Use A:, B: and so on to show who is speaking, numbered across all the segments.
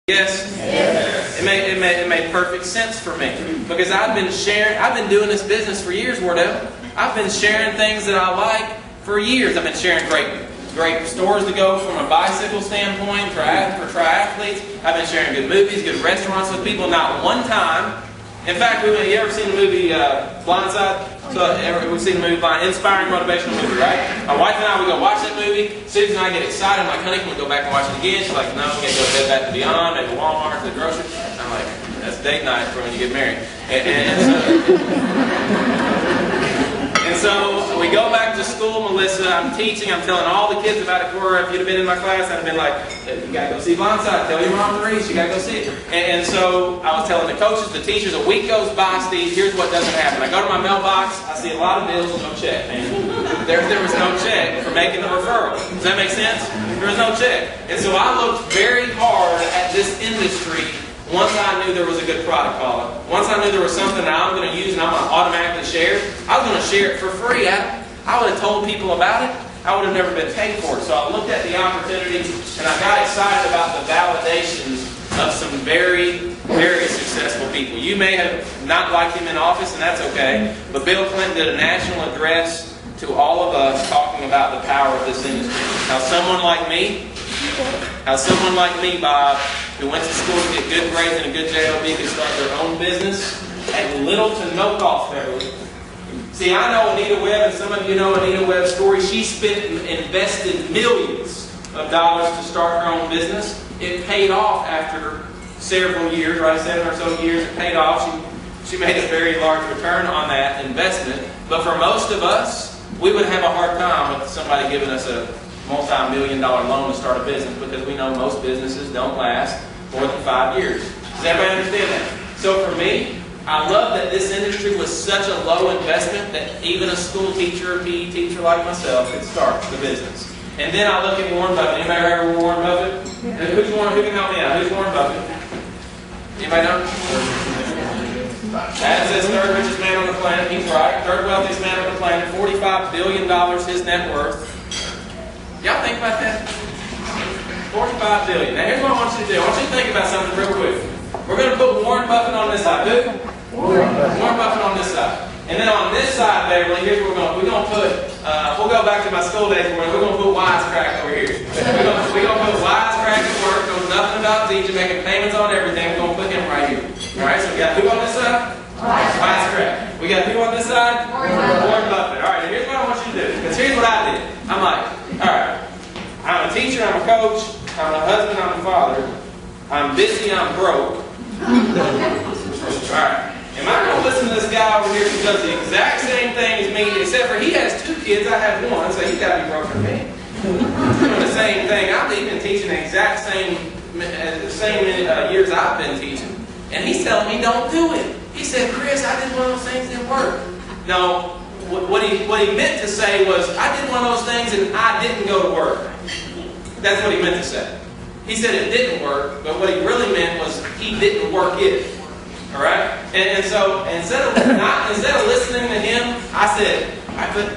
A: Yes? Yes. It made perfect sense for me. Because I've been doing this business for years, Wardell. I've been sharing things that I like for years. I've been sharing great stores to go from a bicycle standpoint for triathletes. I've been sharing good movies, good restaurants with people. Not one time. In fact, you ever seen the movie Blindside? We've seen the movie Inspiring Motivational movie, right? My wife and I, we go watch that movie. Susan and I get excited. I'm like, honey, can we go ba't and watch it again? She's like, no, we got to go to Bed Bath & Beyond, maybe Walmart, to the grocery. I'm like, that's date night for when you get married. And so we go back to school, Melissa. I'm teaching. I'm telling all the kids about it. Cora, if you'd have been in my class, I'd have been like, you got to go see Blindside. Tell your mom to read. You got to go see it. And so I was telling the coaches, the teachers, a week goes by, Steve, here's what doesn't happen. I go to my mailbox. I see a lot of bills and no check, man. There was no check for making the referral. Does that make sense? There was no check. And so I looked very hard at this industry once I knew there was a good product call. Once I knew there was something that I'm going to use and I'm going to automatically share, I was going to share it for free. I would have told people about it. I would have never been paid for it. So I looked at the opportunity and I got excited about the validations of some very, very successful people. You may have not liked him in office, and that's okay. But Bill Clinton did a national address to all of us talking about the power of this industry. How someone like me, Bob, who went to school to get good grades and a good JOB, could start their own business at little to no cost, Beverly. See, I know Anita Webb, and some of you know Anita Webb's story. She invested millions of dollars to start her own business. It paid off after several years, right? 7 or so years, it paid off. She made a very large return on that investment. But for most of us, we would have a hard time with somebody giving us a multi-million-dollar loan to start a business, because we know most businesses don't last more than 5 years. Does everybody understand that? So for me, I love that this industry was such a low investment that even a school teacher or PE teacher like myself could start the business. And then I look at Warren Buffett. Anybody ever heard of Warren Buffett? Who can help me out? Who's Warren Buffett? Anybody know? That says third richest man on the planet. He's right. Third wealthiest man on the planet. $45 billion his net worth. Y'all think about that? $45 billion. Now here's what I want you to do. I want you to think about something real quick. We're going to put Warren Buffett on this side. Who? Warren Buffett on this side. And then on this side, Beverly, here's what we're going to put. We'll go back to my school days where we're going to put Wisecrack over here. We're going to put Wisecrack at work. Knows nothing about Zija, making payments on everything. We're going to put him right here. All right. So we got who on this side? Wisecrack. We got who on this side? Warren Buffett. All right. And here's what I want you to do. Because here's what I did. I'm like, all right. I'm a teacher. I'm a coach. I'm a husband. I'm a father. I'm busy. I'm broke. Alright. Am I going to listen to this guy over here who does the exact same thing as me, except for he has 2 kids, I have 1, so he's got to be broke for me. Doing the same thing. I've been teaching the exact same years I've been teaching. And he's telling me don't do it. He said, Chris, I did one of those things that didn't work. No, what he meant to say was, I did one of those things and I didn't go to work. That's what he meant to say. He said it didn't work, but what he really meant was he didn't work it. All right? And so instead of listening to him, I said, but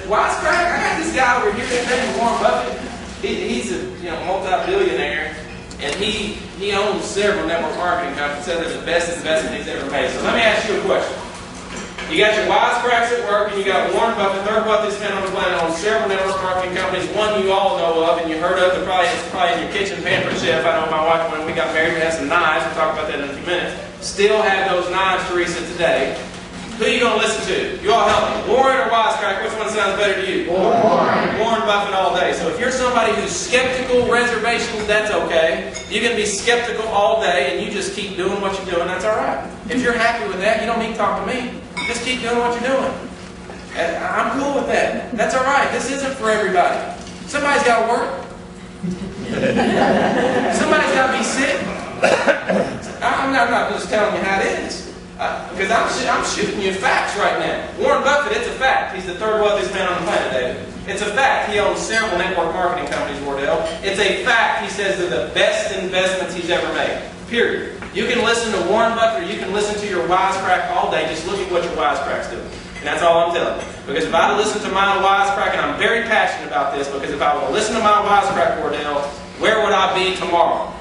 A: Wisecrack, I got this guy over here, his name is Warren Buffett. He's a multi-billionaire, and he owns several network marketing companies. Said they're the best investment he's ever made. So let me ask you a question. You got your Wisecracks at work, and you got Warren Buffett, third wealthiest man on the planet, owns several network marketing companies. One you all know of, and you heard of. It's probably in your kitchen pampered chef. I know my wife, when we got married, we had some knives. We'll talk about that in a few minutes. Still have those knives, Teresa, today. Who are you going to listen to? You all help me. Warren or Wisecrack? Which one sounds better to you? Warren Buffett all day. So if you're somebody who's skeptical, reservations, that's okay. You can be skeptical all day, and you just keep doing what you're doing. That's all right. If you're happy with that, you don't need to talk to me. Just keep doing what you're doing. I'm cool with that. That's all right. This isn't for everybody. Somebody's got to work. Somebody's got to be sick. I'm not just telling you how it is. Because I'm shooting you facts right now. Warren Buffett, it's a fact. He's the third wealthiest man on the planet, David. It's a fact. He owns several network marketing companies, Wardell. It's a fact. He says they're the best investments he's ever made. Period. You can listen to Warren Buffett, or you can listen to your Wisecrack all day. Just look at what your Wisecrack's doing. And that's all I'm telling you. Because if I listen to my Wisecrack, and I'm very passionate about this, because if I were to listen to my Wisecrack, Wardell, where would I be tomorrow?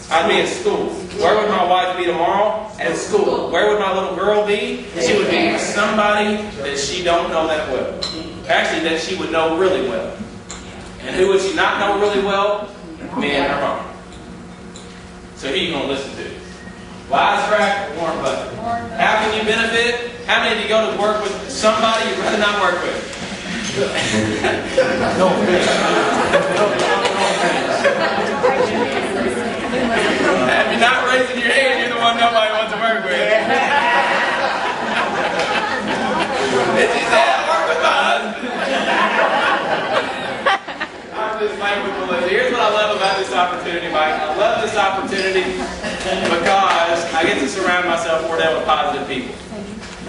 A: I'd be at school. Where would my wife be tomorrow? At school. Where would my little girl be? She would be with somebody that she don't know that well. Actually, that she would know really well. And who would she not know really well? Me and her mom. So who are you going to listen to? Wisecrack or Warren Buffett? How can you benefit? How many of you go to work with somebody you'd rather not work with? No. If you're not raising your hand, you're the one nobody wants to work with. Did you say I work with my husband? I'm just playing with Melissa. Here's what I love about this opportunity, Mike. I love this opportunity because I get to surround myself more than with positive people.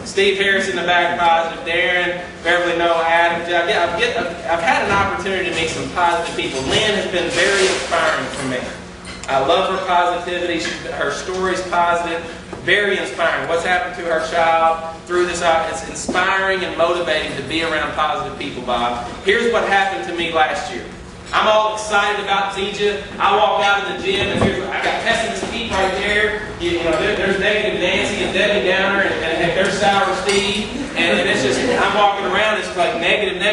A: Steve Harris in the back, positive. Darren, Beverly, Noah, Adam. I've had an opportunity to meet some positive people. Lynn has been very inspiring for me. I love her positivity. Her story's positive, very inspiring. What's happened to her child through this, it's inspiring and motivating to be around positive people, Bob. Here's what happened to me last year. I'm all excited about Zija. I walk out of the gym and I got Pessimist Pete right there. There's Negative Nancy and Debbie Downer and there's Sour Steve. And it's just, I'm walking around, it's like negative.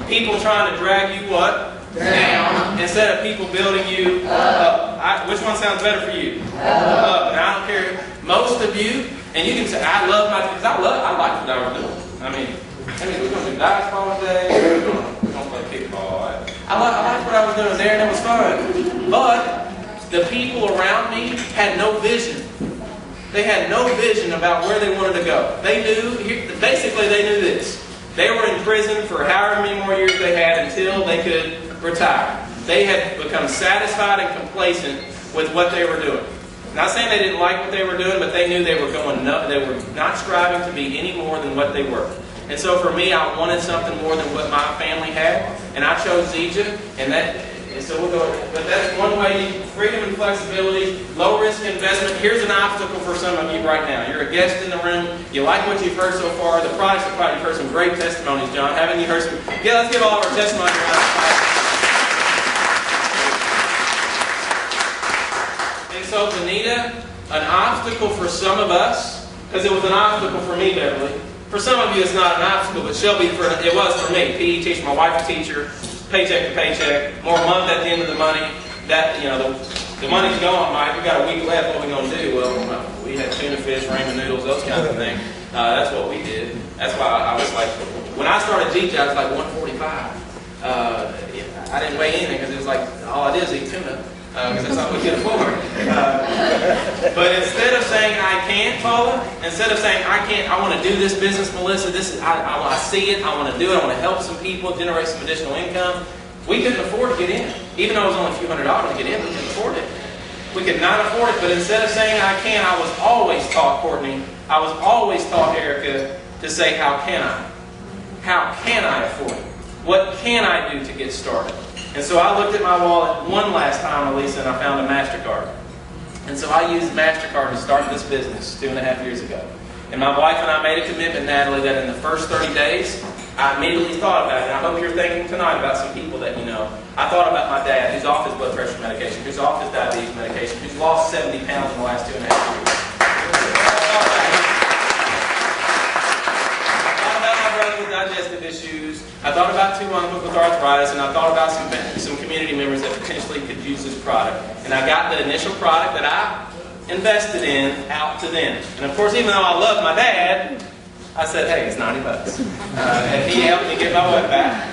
A: People trying to drag you what? Down. Instead of people building you up. Which one sounds better for you? Up. And I don't care. Most of you, and you can say, I love my, because I liked what I was doing. I mean, we're going to do basketball today. We're going to play kickball. I liked what I was doing there, and it was fun. But the people around me had no vision. They had no vision about where they wanted to go. They knew, basically they knew this. They were in prison for however many more years they had until they could retire. They had become satisfied and complacent with what they were doing. Not saying they didn't like what they were doing, but they knew they were they were not striving to be any more than what they were. And so for me, I wanted something more than what my family had, and I chose Zija, and so we'll go. But that's one way: freedom and flexibility, low risk investment. Here's an obstacle for some of you right now. You're a guest in the room. You like what you've heard so far. The products are probably, you've heard some great testimonies, John. Haven't you heard some? Yeah, let's give all of our testimonies a round of applause. And so, Benita, an obstacle for some of us, because it was an obstacle for me, Beverly. For some of you, it's not an obstacle, but Shelby, it was for me. PE teacher, my wife's a teacher, paycheck to paycheck, more month at the end of the money. That the money's gone, Mike. We got a week left. What are we going to do? Well, we had tuna fish, ramen noodles, those kinds of things. That's what we did. That's why I was like, when I started Zija, I was like 145. I didn't weigh anything because it was like all I did is eat tuna. Because that's all we could afford. But instead of saying I can't, Paula, instead of saying I can't, I want to do this business, Melissa, I see it, I want to do it, I want to help some people, generate some additional income. We couldn't afford to get in. Even though it was only a few $100s to get in, we couldn't afford it. We could not afford it, but instead of saying I can, I was always taught, Courtney, I was always taught, Erica, to say how can I? How can I afford it? What can I do to get started? And so I looked at my wallet one last time, Elisa, and I found a MasterCard. And so I used MasterCard to start this business 2.5 years ago. And my wife and I made a commitment, Natalie, that in the first 30 days, I immediately thought about it. And I hope you're thinking tonight about some people that you know. I thought about my dad, who's off his blood pressure medication, who's off his diabetes medication, who's lost 70 pounds in the last 2.5 years. With digestive issues. I thought about 2 uncles with arthritis, and I thought about some community members that potentially could use this product. And I got the initial product that I invested in out to them. And of course, even though I love my dad, I said, hey, it's $90. And he helped me get my what back?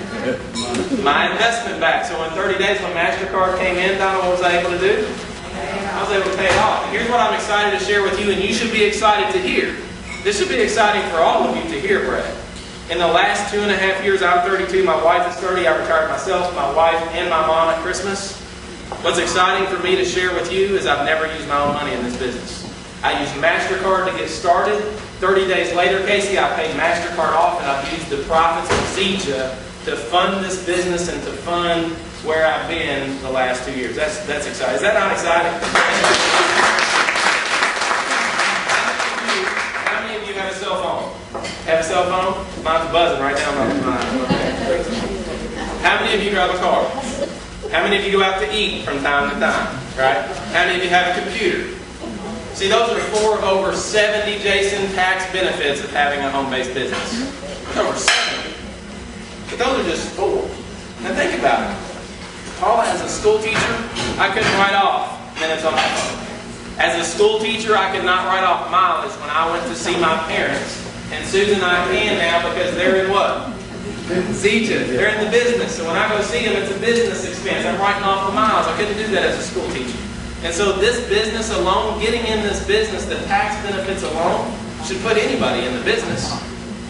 A: My investment back. So in 30 days when MasterCard came in, Donna, what was I able to do? I was able to pay it off. And here's what I'm excited to share with you, and you should be excited to hear. This should be exciting for all of you to hear, Brad. In the last 2.5 years, I'm 32, my wife is 30, I retired myself, my wife and my mom at Christmas. What's exciting for me to share with you is I've never used my own money in this business. I used MasterCard to get started. 30 days later, Casey, I paid MasterCard off, and I've used the profits of Zija to fund this business and to fund where I've been the last 2 years. That's exciting. Is that not exciting? How many of you have a cell phone? Have a cell phone? Mine's buzzing right now. How many of you drive a car? How many of you go out to eat from time to time? Right? How many of you have a computer? See, those are 4 of over 70, Jason, tax benefits of having a home-based business. Over 70. But those are just 4. Now think about it. Paula, as a school teacher, I couldn't write off minutes on my phone. As a school teacher, I could not write off mileage when I went to see my parents. And Susan and I can now because they're in what? Zija. They're in the business. So when I go see them, it's a business expense. I'm writing off the miles. I couldn't do that as a school teacher. And so this business alone, getting in this business, the tax benefits alone, should put anybody in the business.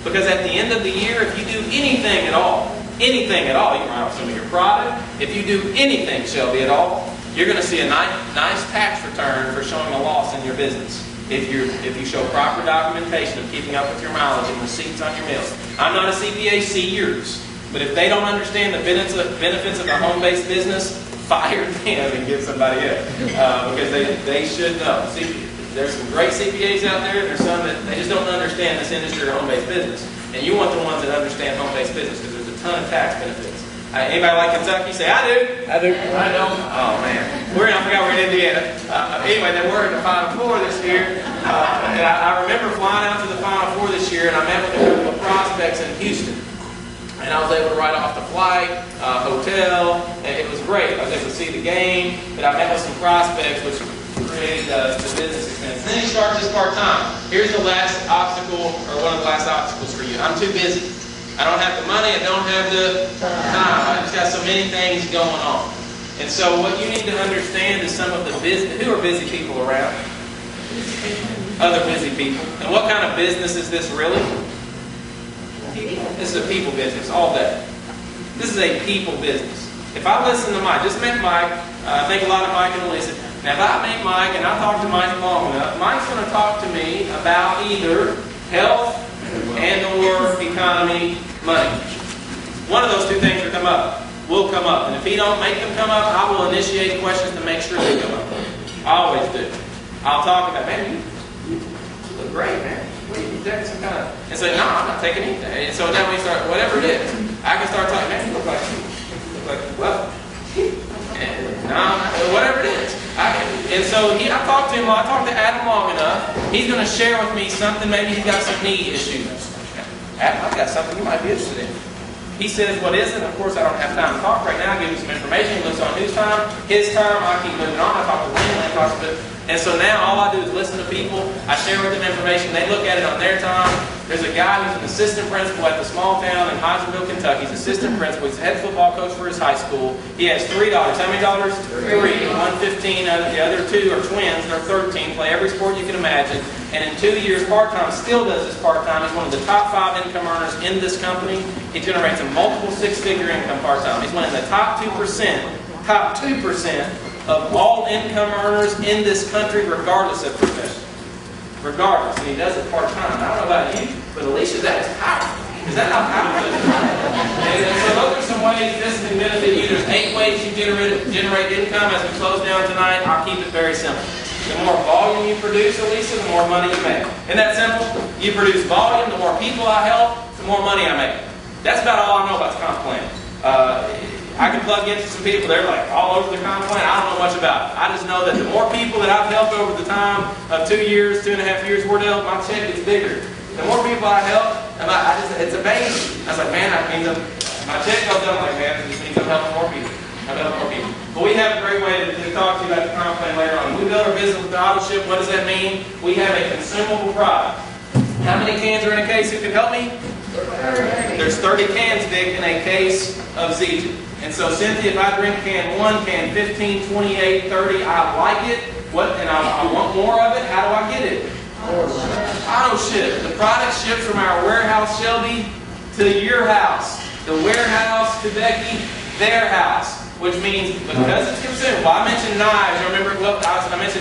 A: Because at the end of the year, if you do anything at all, you can write off some of your product. If you do anything, Shelby, at all, you're going to see a nice tax return for showing a loss in your business. If you show proper documentation of keeping up with your mileage and receipts on your meals. I'm not a CPA, see yours. But if they don't understand the benefits of a home-based business, fire them and give somebody else. Because they should know. See, there's some great CPAs out there, and there's some that they just don't understand this industry or home-based business. And you want the ones that understand home-based business because there's a ton of tax benefits. Anybody like Kentucky? Say, I do.
B: I do.
A: I don't. Oh, man. I forgot we're in Indiana. Anyway, they were in the Final Four this year. And I remember flying out to the Final Four this year, and I met with a couple of prospects in Houston. And I was able to write off the flight, hotel, and it was great. I was able to see the game, but I met with some prospects, which created the business expense. Then you start this part-time. Here's the last obstacle, or one of the last obstacles for you. I'm too busy. I don't have the money, I don't have the time. I just got so many things going on. And so what you need to understand is some of the business, who are busy people around? Other busy people. And what kind of business is this really? This is a people business, all day. This is a people business. If I listen to Mike, just make Mike, I think a lot of Mike can listen. Now if I make Mike and I talk to Mike long enough, Mike's going to talk to me about either health and or economy, money. One of those two things will come up. And if he don't make them come up, I will initiate questions to make sure they come up. I always do. I'll talk about, man, you look great, man. What, you taking some kind of... And say, no, I'm not taking anything. And so then we start, whatever it is, I can start talking, man, you look like, well, no, whatever it is. And so I talked to him, I talked to Adam long enough. He's going to share with me something, maybe he's got some knee issues. Adam, I've got something you might be interested in. He says, what is it? Of course, I don't have time to talk right now. I give him some information. He looks on his time. I keep moving on. I talk to Lynn, talks to it. And so now all I do is listen to people. I share with them information. They look at it on their time. There's a guy who's an assistant principal at the small town in Hodgenville, Kentucky. He's assistant principal. He's the head football coach for his high school. He has 3 daughters. How many daughters? 3. 1 15. The other 2 are twins. They're 13. Play every sport you can imagine. And in 2 years part-time, still does this part-time. He's one of the top 5 income earners in this company. He generates a multiple 6-figure income part-time. He's one of the top 2% of all income earners in this country, regardless of profession. Regardless. And he does it part-time. I don't know about you, but Alicia, that is powerful. Is that how powerful it is? And so those are some ways this can benefit you. There's 8 ways you generate income. As we close down tonight, I'll keep it very simple. The more volume you produce, Alicia, the more money you make. Isn't that simple? You produce volume, the more people I help, the more money I make. That's about all I know about the comp plan. I can plug into some people, they're like all over the comp plan. I don't know much about it. I just know that the more people that I've helped over the time of 2 years, 2.5 years, we're dealt, my check gets bigger. The more people I help, it's amazing. I was like, man, my check goes up. I'm like, man, this means I'm helping more people. But we have a great way to talk to you about the comp plan later on. We build our business with the auto ship. What does that mean? We have a consumable product. How many cans are in a case? Who can help me? 30. There's 30 cans, Dick, in a case of Zija. And so, Cynthia, if I drink can 1, can 15, 28, 30, I like it. And I want more of it. How do I get it? Auto ship. The product ships from our warehouse, Shelby, to your house. The warehouse to Becky, their house. Which means, because it's consumable, I mentioned knives. I remember, I mentioned